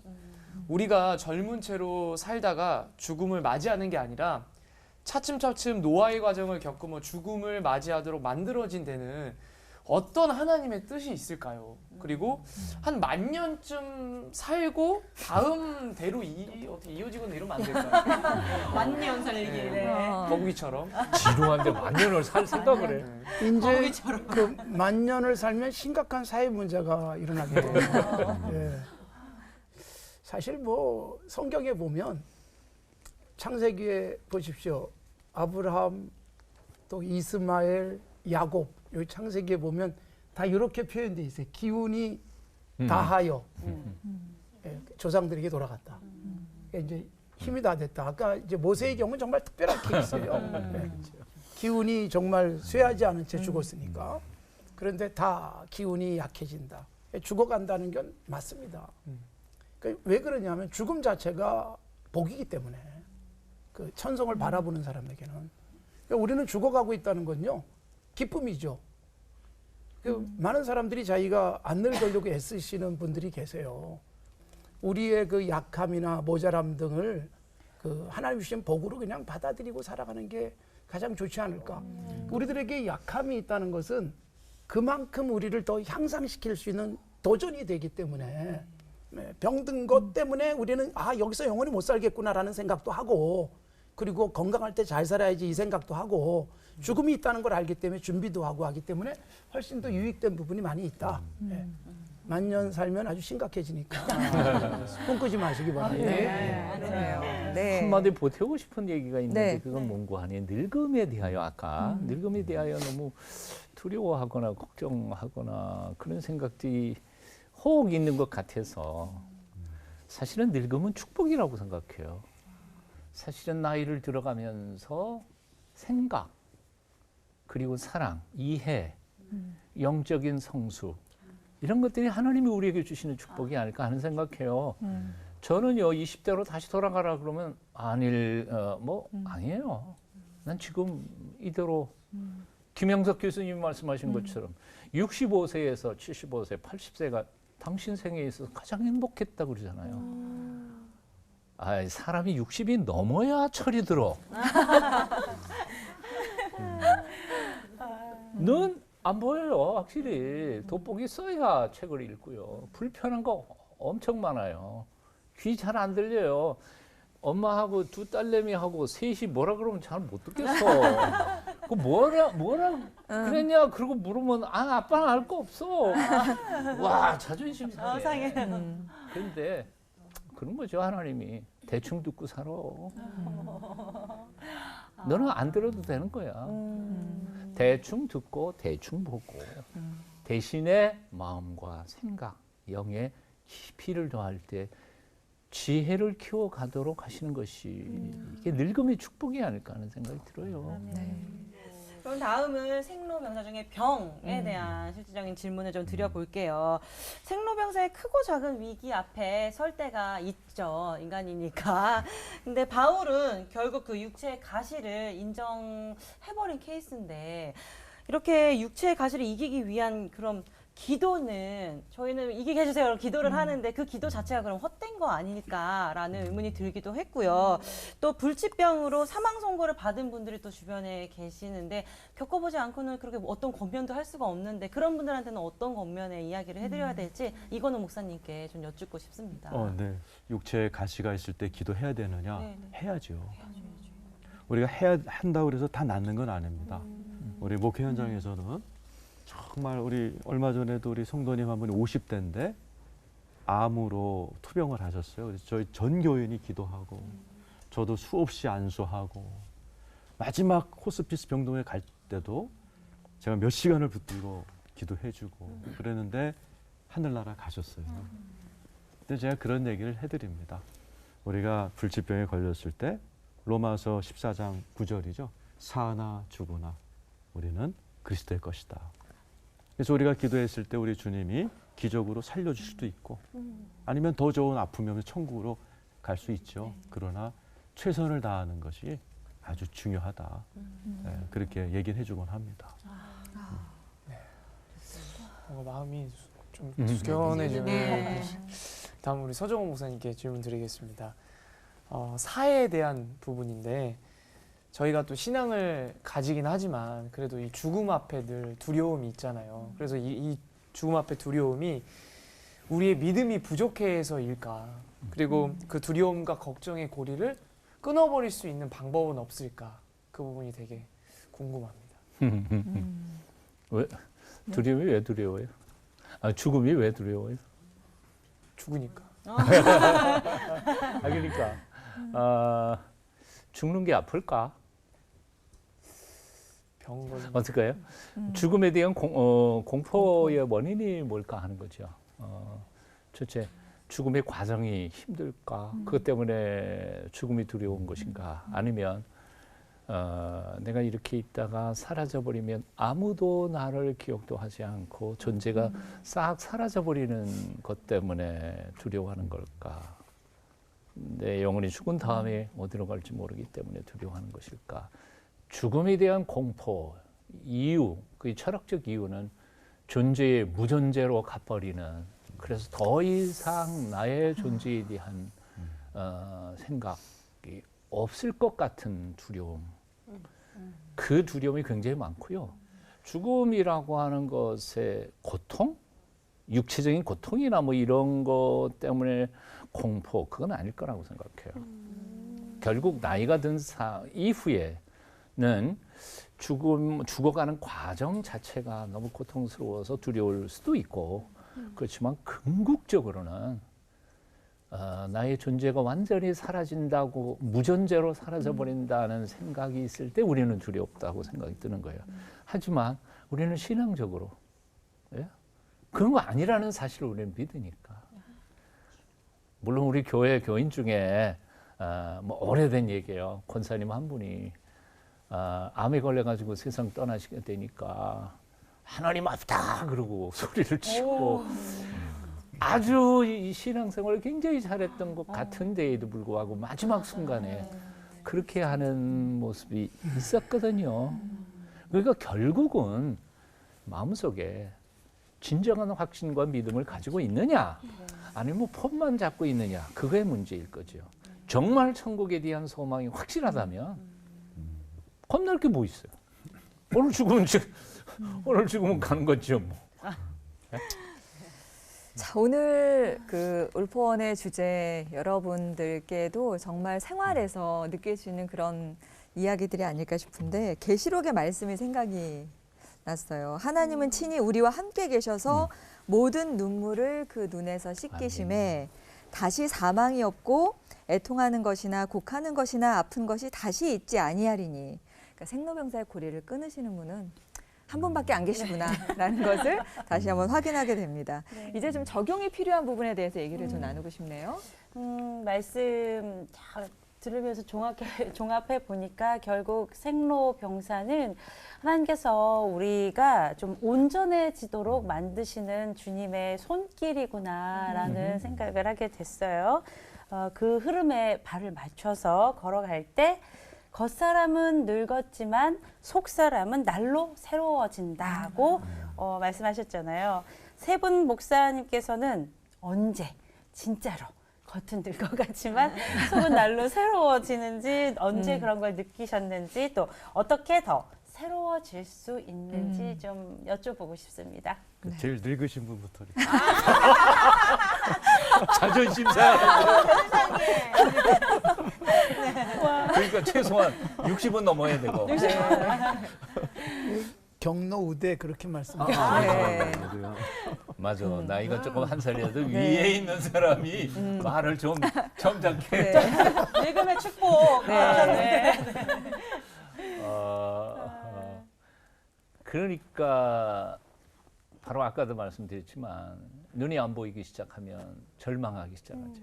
E: 우리가 젊은 채로 살다가 죽음을 맞이하는 게 아니라 차츰차츰 노화의 과정을 겪으며 죽음을 맞이하도록 만들어진 데는 어떤 하나님의 뜻이 있을까요? 그리고 한 1000년쯤 살고 다음 대로 어떻게 이어지거나 이러면 안 될까요?
D: 만년 살리기. 네.
E: 거북이처럼.
H: 지루한데 만년을 살 생각을 해.
G: 이제 그 만년을 살면 심각한 사회 문제가 일어나게 돼요. 예. 사실 뭐 성경에 보면 창세기에 보십시오. 아브라함 또 이스마엘, 야곱 여기 창세기에 보면 다 이렇게 표현되어 있어요. 기운이 다하여 예, 조상들에게 돌아갔다. 이제 힘이 다 됐다. 아까 이제 모세의 경우는 정말 특별한 케이스예요. 예. 기운이 정말 쇠하지 않은 채 죽었으니까. 그런데 다 기운이 약해진다. 죽어간다는 건 맞습니다. 그러니까 왜 그러냐면 죽음 자체가 복이기 때문에 그 천성을 바라보는 사람에게는 그러니까 우리는 죽어가고 있다는 건요 기쁨이죠. 많은 사람들이 자기가 안 늙으려고 애쓰시는 분들이 계세요. 우리의 그 약함이나 모자람 등을 그 하나님 주신 복으로 그냥 받아들이고 살아가는 게 가장 좋지 않을까. 우리들에게 약함이 있다는 것은 그만큼 우리를 더 향상시킬 수 있는 도전이 되기 때문에 병든 것 때문에 우리는 여기서 영원히 못 살겠구나라는 생각도 하고 그리고 건강할 때 잘 살아야지 이 생각도 하고 죽음이 있다는 걸 알기 때문에 준비도 하고 하기 때문에 훨씬 더 유익된 부분이 많이 있다. 만년 살면 아주 심각해지니까 꿈꾸지 마시기 바랍니다.
A: 네.
H: 한마디 보태고 싶은 얘기가 있는데
A: 네.
H: 그건 뭔고 하니 늙음에 대하여 아까 늙음에 대하여 너무 두려워하거나 걱정하거나 그런 생각들이 혹 있는 것 같아서 사실은 늙음은 축복이라고 생각해요. 사실은 나이를 들어가면서 생각 그리고 사랑, 이해, 영적인 성수 이런 것들이 하나님이 우리에게 주시는 축복이 아닐까 하는 생각해요. 저는요 20대로 다시 돌아가라 그러면 아니에요. 난 지금 이대로 김영석 교수님이 말씀하신 것처럼 65세에서 75세, 80세가 당신 생애에 있어서 가장 행복했다 그러잖아요. 사람이 60이 넘어야 철이 들어. 넌 안 보여요, 확실히. 돋보기 써야 책을 읽고요. 불편한 거 엄청 많아요. 귀 잘 안 들려요. 엄마하고 두 딸내미하고 셋이 뭐라 그러면 잘 못 듣겠어. 그 뭐라 그랬냐? 그러고 물으면 아빠는 알 거 없어. 와 자존심 상해. 그런데 그런 거죠 하나님이 대충 듣고 살아. 너는 안 들어도 되는 거야. 대충 듣고 대충 보고 대신에 마음과 생각, 영에 깊이를 더할 때 지혜를 키워가도록 하시는 것이 이게 늙음의 축복이 아닐까 하는 생각이 들어요.
D: 그럼 다음은 생로병사 중에 병에 대한 실질적인 질문을 좀 드려볼게요. 생로병사의 크고 작은 위기 앞에 설 때가 있죠. 인간이니까. 근데 바울은 결국 그 육체의 가시를 인정해버린 케이스인데 이렇게 육체의 가시를 이기기 위한 그런 기도는 저희는 이기게 해주세요. 기도를 하는데 그 기도 자체가 그럼 헛된 거 아닐까라는 의문이 들기도 했고요. 또 불치병으로 사망 선고를 받은 분들이 또 주변에 계시는데 겪어보지 않고는 그렇게 어떤 권면도 할 수가 없는데 그런 분들한테는 어떤 권면의 이야기를 해드려야 될지 이거는 목사님께 좀 여쭙고 싶습니다.
F: 네. 육체에 가시가 있을 때 기도해야 되느냐?
D: 네네.
F: 해야죠. 우리가 한다고 해서 다 낫는 건 아닙니다. 우리 목회 현장에서는 정말 우리 얼마 전에도 우리 성도님 한 분이 50대인데 암으로 투병을 하셨어요. 그래서 저희 전 교인이 기도하고 저도 수없이 안수하고 마지막 호스피스 병동에 갈 때도 제가 몇 시간을 붙들고 기도해주고 그랬는데 하늘나라 가셨어요. 근데 제가 그런 얘기를 해드립니다. 우리가 불치병에 걸렸을 때 로마서 14장 9절이죠. 사나 죽으나 우리는 그리스도의 것이다. 그래서 우리가 기도했을 때 우리 주님이 기적으로 살려줄 수도 있고 아니면 더 좋은 아픔이면 천국으로 갈 수 있죠. 그러나 최선을 다하는 것이 아주 중요하다. 그렇게 얘기를 해주곤 합니다.
E: 마음이 좀 숙연해지는. 다음 우리 서정호 목사님께 질문 드리겠습니다. 사회에 대한 부분인데 저희가 또 신앙을 가지긴 하지만 그래도 이 죽음 앞에 늘 두려움이 있잖아요. 그래서 이 죽음 앞에 두려움이 우리의 믿음이 부족해서일까? 그리고 그 두려움과 걱정의 고리를 끊어버릴 수 있는 방법은 없을까? 그 부분이 되게 궁금합니다.
H: 왜 두려움이 왜 두려워요? 죽음이 왜 두려워요?
E: 죽으니까.
H: 그러니까 죽는 게 아플까?
E: 병 걸리는
H: 어떨까요? 죽음에 대한 공포의 원인이 뭘까 하는 거죠. 첫째, 죽음의 과정이 힘들까? 그것 때문에 죽음이 두려운 것인가? 아니면 내가 이렇게 있다가 사라져버리면 아무도 나를 기억도 하지 않고 존재가 싹 사라져버리는 것 때문에 두려워하는 걸까? 내 영혼이 죽은 다음에 어디로 갈지 모르기 때문에 두려워하는 것일까? 죽음에 대한 공포, 이유, 그 철학적 이유는 존재의 무존재로 가버리는, 그래서 더 이상 나의 존재에 대한 생각이 없을 것 같은 두려움. 그 두려움이 굉장히 많고요. 죽음이라고 하는 것의 고통, 육체적인 고통이나 뭐 이런 것 때문에 공포, 그건 아닐 거라고 생각해요. 결국 나이가 든 이후에는 죽어가는 과정 자체가 너무 고통스러워서 두려울 수도 있고, 그렇지만 궁극적으로는 나의 존재가 완전히 사라진다고, 무존재로 사라져버린다는 생각이 있을 때 우리는 두렵다고 생각이 드는 거예요. 하지만 우리는 신앙적으로, 예? 그런 거 아니라는 사실을 우리는 믿으니까. 물론 우리 교회 교인 중에 뭐 오래된 얘기예요. 권사님 한 분이 암에 걸려가지고 세상 떠나시게 되니까 하나님 아프다 그러고 소리를 치고 아주 이 신앙생활을 굉장히 잘했던 것 같은데에도 불구하고 마지막 순간에 그렇게 하는 모습이 있었거든요. 그러니까 결국은 마음속에 진정한 확신과 믿음을 가지고 있느냐, 아니면 폼만 잡고 있느냐, 그거의 문제일 거죠. 정말 천국에 대한 소망이 확실하다면 겁날 게 뭐 있어요. 오늘 죽으면 가는 거죠, 뭐.
A: 자, 오늘 그 울포원의 주제 여러분들께도 정말 생활에서 느낄 수 있는 그런 이야기들이 아닐까 싶은데, 계시록의 말씀이 생각이 났어요. 하나님은 친히 우리와 함께 계셔서 모든 눈물을 그 눈에서 씻기심에 다시 사망이 없고 애통하는 것이나 곡하는 것이나 아픈 것이 다시 있지 아니하리니. 그러니까 생로병사의 고리를 끊으시는 분은 한 분밖에 안 계시구나라는 것을 다시 한번 확인하게 됩니다. 이제 좀 적용이 필요한 부분에 대해서 얘기를 좀 나누고 싶네요.
B: 말씀 잘 들으면서 종합해 보니까 결국 생로병사는 하나님께서 우리가 좀 온전해지도록 만드시는 주님의 손길이구나라는 생각을 하게 됐어요. 그 흐름에 발을 맞춰서 걸어갈 때 겉사람은 늙었지만 속사람은 날로 새로워진다고 말씀하셨잖아요. 세 분 목사님께서는 언제 진짜로 겉은 늙어가지만 속은 날로 새로워지는지, 언제 그런 걸 느끼셨는지, 또 어떻게 더 새로워질 수 있는지 좀 여쭤보고 싶습니다.
F: 제일 늙으신 분부터 이렇게.
H: 자존심 상해. 그러니까 최소한 60은 넘어야 되고.
G: 경로 우대 그렇게 말씀하셨어요.
A: 네.
H: 맞아. 나이가 조금 한 살이라도 위에 있는 사람이 말을 좀 점잖게.
B: 늙음의 축복.
A: 네.
H: 그러니까 바로 아까도 말씀드렸지만 눈이 안 보이기 시작하면 절망하기 시작하죠.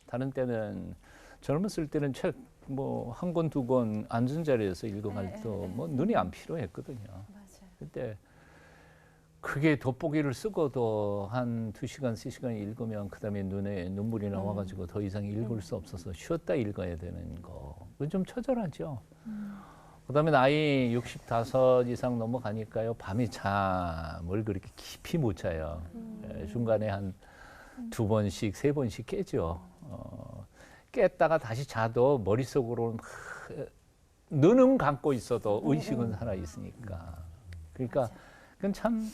H: 다른 때는 젊었을 때는 책 뭐 한 권 두 권 앉은 자리에서 읽어갈 또 뭐 눈이 안 필요했거든요. 그때 그게 돋보기를 쓰고도 한 2시간, 3시간 읽으면 그다음에 눈에 눈물이 나와가지고 더 이상 읽을 수 없어서 쉬었다 읽어야 되는 거. 그건 좀 처절하죠. 그다음에 나이 65 이상 넘어가니까요. 밤에 잠을 그렇게 깊이 못 자요. 중간에 한 2번씩, 3번씩 깨죠. 깼다가 다시 자도 머릿속으로는 눈은 감고 있어도 의식은 살아 있으니까. 그러니까 그건 참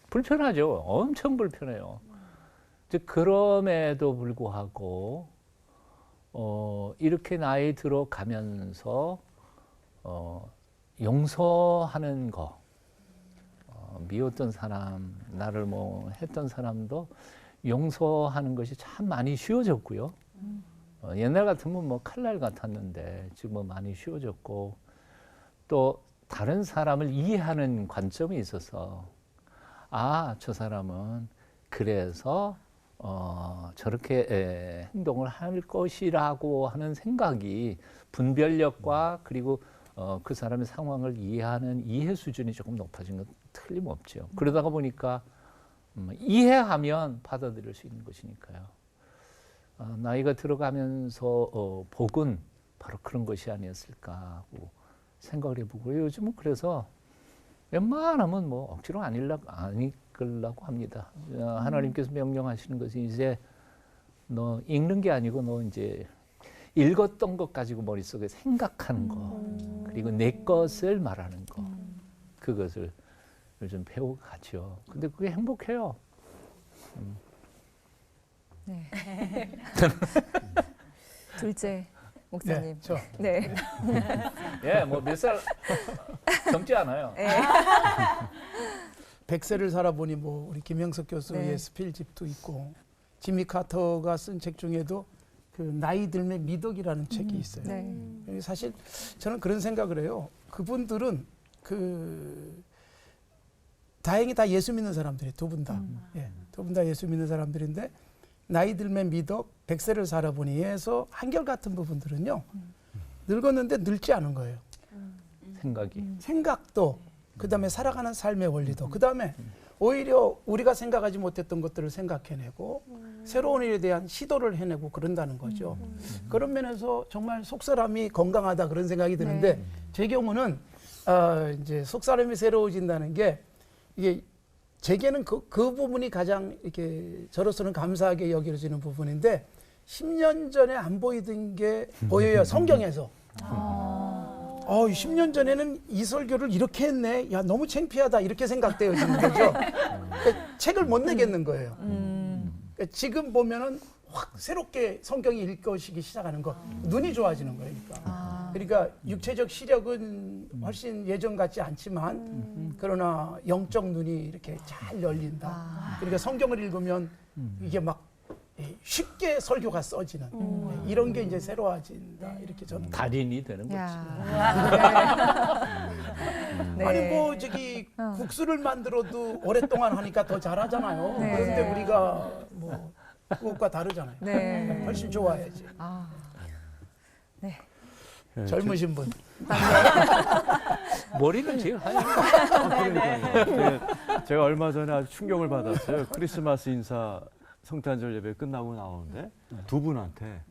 H: 불편하죠. 엄청 불편해요. 그럼에도 불구하고 이렇게 나이 들어가면서 용서하는 거, 미웠던 사람, 나를 뭐 했던 사람도 용서하는 것이 참 많이 쉬워졌고요. 옛날 같으면 뭐 칼날 같았는데 지금은 많이 쉬워졌고, 또 다른 사람을 이해하는 관점에 있어서 아, 저 사람은 그래서 저렇게 행동을 할 것이라고 하는 생각이 분별력과 그리고 그 사람의 상황을 이해하는 이해 수준이 조금 높아진 건 틀림없죠. 그러다가 보니까 이해하면 받아들일 수 있는 것이니까요. 나이가 들어가면서 복은 바로 그런 것이 아니었을까 하고 생각을 해보고요. 요즘은 그래서 웬만하면 뭐 억지로 안 읽으려고 합니다. 하나님께서 명령하시는 것이 이제 너 읽는 게 아니고 너 이제 읽었던 것 가지고 머릿속에 생각하는 거 그리고 내 것을 말하는 거 그것을 요즘 배워가죠. 근데 그게 행복해요.
A: 네. 둘째 목사님.
G: 네, 저
A: 네.
H: 예, 뭐 몇 살 젊지 않아요.
A: 네.
G: 100세를 살아보니 뭐 우리 김영석 교수의
A: 네.
G: 스필집도 있고 지미 카터가 쓴 책 중에도 그 나이 들매 미덕이라는 책이 있어요.
A: 네.
G: 사실 저는 그런 생각을 해요. 그분들은 다행히 다 예수 믿는 사람들이 두 분 다. 예, 두 분 다 예수 믿는 사람들인데 나이 들매 미덕 100세를 살아보니 해서 한결같은 부분들은요. 늙었는데 늙지 않은 거예요.
H: 생각이.
G: 생각도 그다음에 살아가는 삶의 원리도 그다음에 오히려 우리가 생각하지 못했던 것들을 생각해내고 새로운 일에 대한 시도를 해내고 그런다는 거죠. 그런 면에서 정말 속사람이 건강하다 그런 생각이 드는데 제 경우는 이제 속사람이 새로워진다는 게 이게 제게는 그 부분이 가장 이렇게 저로서는 감사하게 여겨지는 부분인데 10년 전에 안 보이던 게 보여요. 성경에서. 10년 전에는 이 설교를 이렇게 했네. 야, 너무 창피하다. 이렇게 생각되어지는 거죠. 그러니까 책을 못 내겠는 거예요. 그러니까 지금 보면은 확 새롭게 성경이 읽어지기 시작하는 거. 눈이 좋아지는 거예요. 그러니까 육체적 시력은 훨씬 예전 같지 않지만 그러나 영적 눈이 이렇게 잘 열린다. 그러니까 성경을 읽으면 이게 막 쉽게 설교가 써지는 이런 게 이제 새로워진다 이렇게 저는
H: 달인이 되는 거지.
A: 네.
G: 아니 뭐 저기 국수를 만들어도 오랫동안 하니까 더 잘하잖아요.
A: 네.
G: 그런데 우리가 뭐 그것과 다르잖아요.
A: 네.
G: 훨씬 좋아야지.
A: 네.
F: 예,
G: 젊으신 분.
H: 머리는 제일 하얘.
F: 제가 얼마 전에 아주 충격을 받았어요. 크리스마스 인사 성탄절 예배 끝나고 나오는데 두 분한테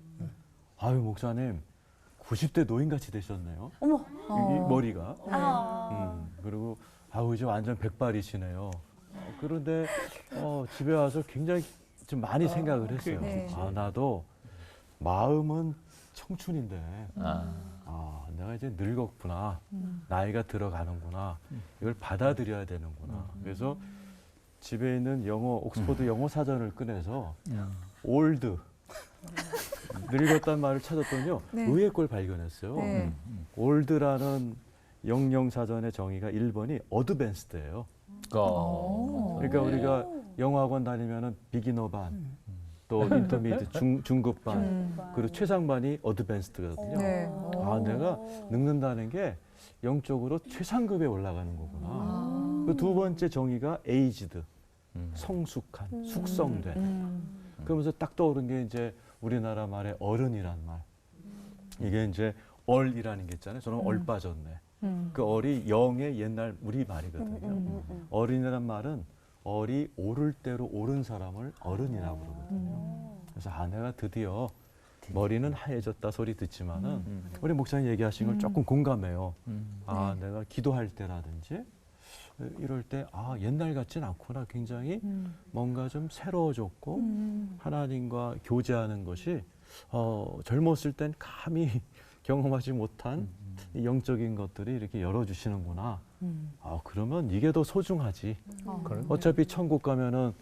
F: 아유 목사님 90대 노인같이 되셨네요.
B: 어머.
F: 이 머리가. 그리고 아우 이제 완전 백발이시네요. 그런데 집에 와서 굉장히 좀 많이 생각을 했어요.
A: 네.
F: 나도 마음은 청춘인데 내가 이제 늙었구나. 나이가 들어가는구나. 이걸 받아들여야 되는구나. 그래서 집에 있는 옥스퍼드 영어 사전을 꺼내서 올드 늙었단 말을 찾았더니요.
A: 네.
F: 의외의 걸 발견했어요.
A: 네.
F: 올드라는 영영사전의 정의가 1번이 어드밴스드예요. 그러니까 우리가 영어학원 다니면은 비기너 반, 또 인터미디트 중급 반, 그리고 최상반이 어드밴스드거든요.
A: 네.
F: 내가 늙는다는 게 영적으로 최상급에 올라가는 거구나. 그 두 번째 정의가 에이지드, 성숙한, 숙성된. 그러면서 딱 떠오른 게 이제 우리나라 말의 어른이란 말. 이게 이제 얼이라는 게 있잖아요. 저는 얼 빠졌네. 그 얼이 영의 옛날 우리 말이거든요. 어른이란 말은 얼이 오를 대로 오른 사람을 어른이라고 그러거든요. 그래서 내가 드디어 머리는 하얘졌다 소리 듣지만은 우리 목사님 얘기하신 걸 조금 공감해요. 내가 기도할 때라든지 이럴 때 옛날 같진 않구나. 굉장히 뭔가 좀 새로워졌고 하나님과 교제하는 것이 젊었을 땐 감히 경험하지 못한 이 영적인 것들이 이렇게 열어주시는구나. 그러면 이게 더 소중하지. 어차피 천국 가면은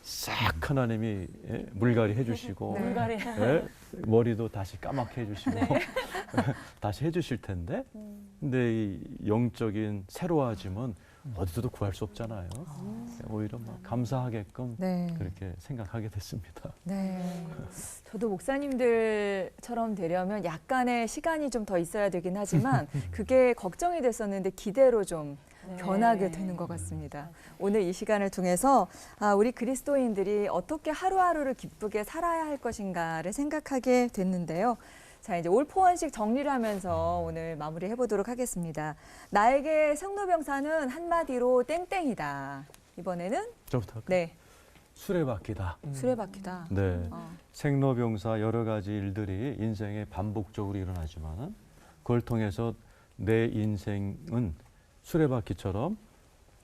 F: 싹 하나님이 물갈이 해주시고 머리도 다시 까맣게 해주시고 다시 해주실 텐데 근데 이 영적인 새로워짐은 어디서도 구할 수 없잖아요. 오히려 막 감사하게끔 그렇게 생각하게 됐습니다.
A: 네. 저도 목사님들처럼 되려면 약간의 시간이 좀 더 있어야 되긴 하지만 그게 걱정이 됐었는데 기대로 좀 변하게 되는 것 같습니다. 오늘 이 시간을 통해서 우리 그리스도인들이 어떻게 하루하루를 기쁘게 살아야 할 것인가를 생각하게 됐는데요. 자, 이제 올포원식 정리를 하면서 오늘 마무리해 보도록 하겠습니다. 나에게 생로병사는 한마디로 땡땡이다. 이번에는
F: 저부터 할까요?
A: 네,
F: 수레바퀴다.
A: 수레바퀴다.
F: 네. 생로병사 여러 가지 일들이 인생에 반복적으로 일어나지만 그걸 통해서 내 인생은 수레바퀴처럼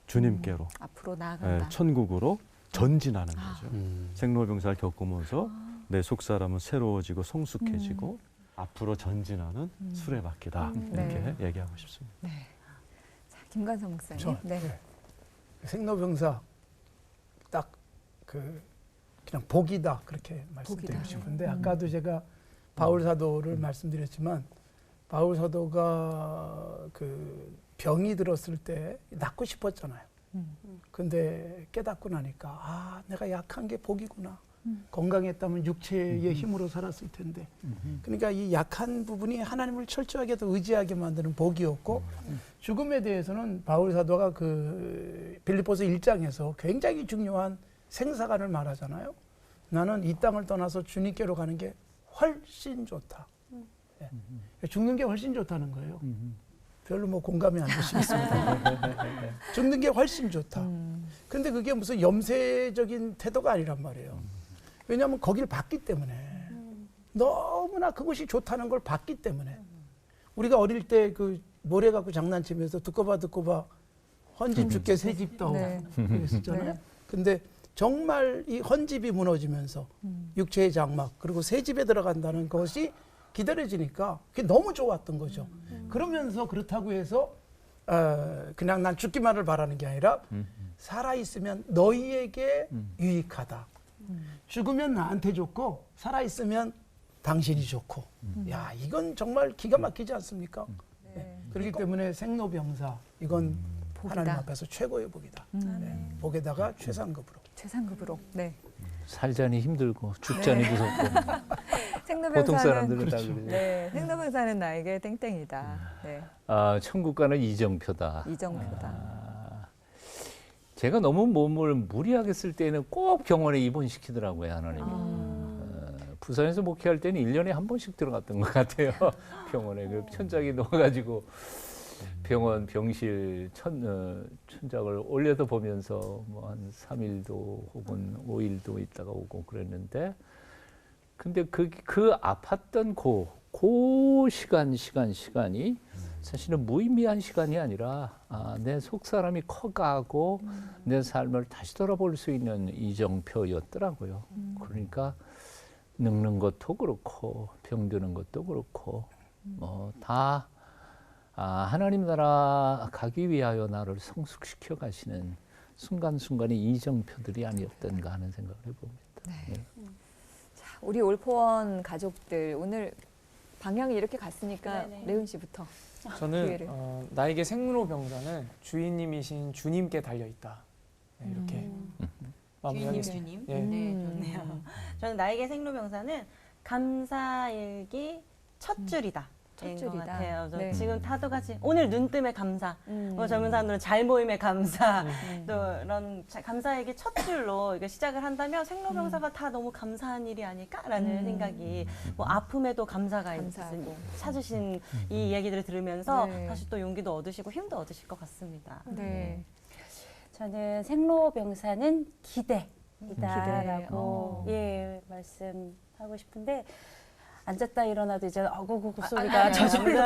F: 주님께로
A: 앞으로 나아간다.
F: 천국으로 전진하는 거죠. 생로병사를 겪으면서 내 속사람은 새로워지고 성숙해지고 앞으로 전진하는 수레바퀴다. 이렇게 얘기하고 싶습니다.
A: 네. 자, 김관성 목사님.
G: 저,
A: 네.
G: 생로병사 딱 그냥 복이다 그렇게 말씀드리고
A: 복이다.
G: 싶은데 아까도 제가 바울 사도를 말씀드렸지만 바울 사도가 그 병이 들었을 때 낫고 싶었잖아요. 근데 깨닫고 나니까 내가 약한 게 복이구나. 건강했다면 육체의 힘으로 살았을 텐데. 그러니까 이 약한 부분이 하나님을 철저하게 더 의지하게 만드는 복이었고 죽음에 대해서는 바울 사도가 그 빌립보서 1장에서 굉장히 중요한 생사관을 말하잖아요. 나는 이 땅을 떠나서 주님께로 가는 게 훨씬 좋다. 네. 죽는 게 훨씬 좋다는 거예요. 별로 뭐 공감이 안 되시겠습니다. 죽는 게 훨씬 좋다. 근데 그게 무슨 염세적인 태도가 아니란 말이에요. 왜냐하면 거기를 봤기 때문에 너무나 그것이 좋다는 걸 봤기 때문에 우리가 어릴 때 그 모래 갖고 장난치면서 듣고 봐 헌집 줄게 새집 다오 그랬었잖아요.
A: 네.
G: 근데 정말 이 헌집이 무너지면서 육체의 장막 그리고 새집에 들어간다는 것이 기다려지니까 그게 너무 좋았던 거죠. 그러면서 그렇다고 해서 그냥 난 죽기만을 바라는 게 아니라 살아있으면 너희에게 유익하다. 죽으면 나한테 좋고 살아있으면 당신이 좋고. 야, 이건 정말 기가 막히지 않습니까? 네. 그렇기 때문에 생로병사 이건
A: 복이다.
G: 하나님 앞에서 최고의 복이다. 네. 복에다가 최상급으로.
A: 최상급으로. 네.
H: 살자니 힘들고 죽자니 무섭고
A: 생로병사는
H: 보통 사람들은 다 그러죠.
A: 네, 생로병사는 나에게 땡땡이다. 네,
H: 천국 가는 이정표다.
A: 이정표다.
H: 제가 너무 몸을 무리하게 쓸 때는 꼭 병원에 입원시키더라고요, 하나님이. 부산에서 목회할 때는 1년에 한 번씩 들어갔던 것 같아요. 병원에 그 천장에 넣어가지고 병원 병실 천장을 올려다 보면서 뭐 한 3일도 혹은 5일도 있다가 오고 그랬는데 근데 그 아팠던 그 시간이 사실은 무의미한 시간이 아니라 내 속사람이 커가고 내 삶을 다시 돌아볼 수 있는 이정표였더라고요. 그러니까 늙는 것도 그렇고 병드는 것도 그렇고 다 하나님 나라 가기 위하여 나를 성숙시켜 가시는 순간순간의 이정표들이 아니었던가 하는 생각을 해봅니다.
A: 네. 자, 우리 올포원 가족들 오늘 방향이 이렇게 갔으니까 레은 씨부터.
E: 저는
A: 기회를.
E: 나에게 생로병사는 주인님이신 주님께 달려 있다. 네, 이렇게 마무리하겠습니다.
D: 주님.
E: 예.
D: 네, 좋네요. 저는 나에게 생로병사는 감사일기 첫 줄이다.
A: 첫
D: 것
A: 줄이다.
D: 같아요.
A: 네.
D: 지금 타도같이 오늘 눈 뜸에 감사, 젊은 사람들은 잘 모임에 감사, 또 이런 감사일기 첫 줄로 이거 시작을 한다면 생로병사가 다 너무 감사한 일이 아닐까라는 생각이 뭐 아픔에도 감사가
A: 감사하고.
D: 찾으신 이 이야기들을 들으면서
A: 네.
D: 다시 또 용기도 얻으시고 힘도 얻으실 것 같습니다.
A: 네.
B: 저는 생로병사는 기대이다라고
A: 기대.
B: 말씀하고 싶은데 앉았다 일어나도 이제 어구구구 소리가
A: 아니에요.
B: 저절로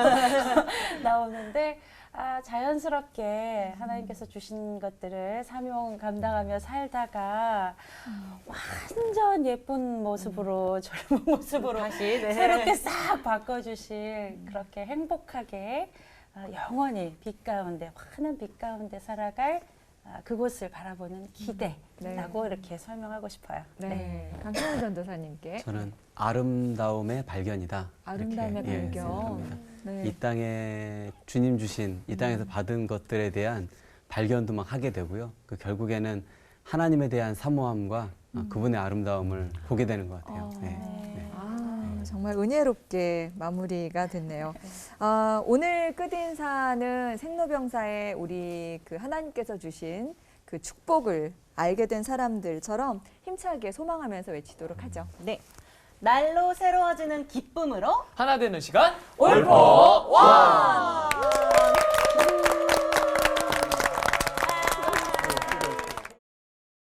B: 나오는데 자연스럽게 하나님께서 주신 것들을 사명 감당하며 살다가 완전 예쁜 모습으로 젊은 모습으로
D: 다시
B: 새롭게 싹 바꿔주실 그렇게 행복하게 영원히 빛 가운데 환한 빛 가운데 살아갈 그곳을 바라보는 기대라고 이렇게 설명하고 싶어요.
A: 네. 강성훈 전도사님께.
C: 저는 아름다움의 발견이다.
A: 아름다움의
C: 이렇게,
A: 발견.
C: 생각합니다.
A: 네.
C: 이 땅에 주님 주신 이 땅에서 받은 것들에 대한 발견도 막 하게 되고요. 그 결국에는 하나님에 대한 사모함과 그분의 아름다움을 보게 되는 것 같아요. 네. 네.
A: 정말 은혜롭게 마무리가 됐네요. 오늘 끝인사는 생로병사에 우리 그 하나님께서 주신 그 축복을 알게 된 사람들처럼 힘차게 소망하면서 외치도록 하죠.
D: 네. 날로 새로워지는 기쁨으로
E: 하나 되는 시간
A: 올포 원!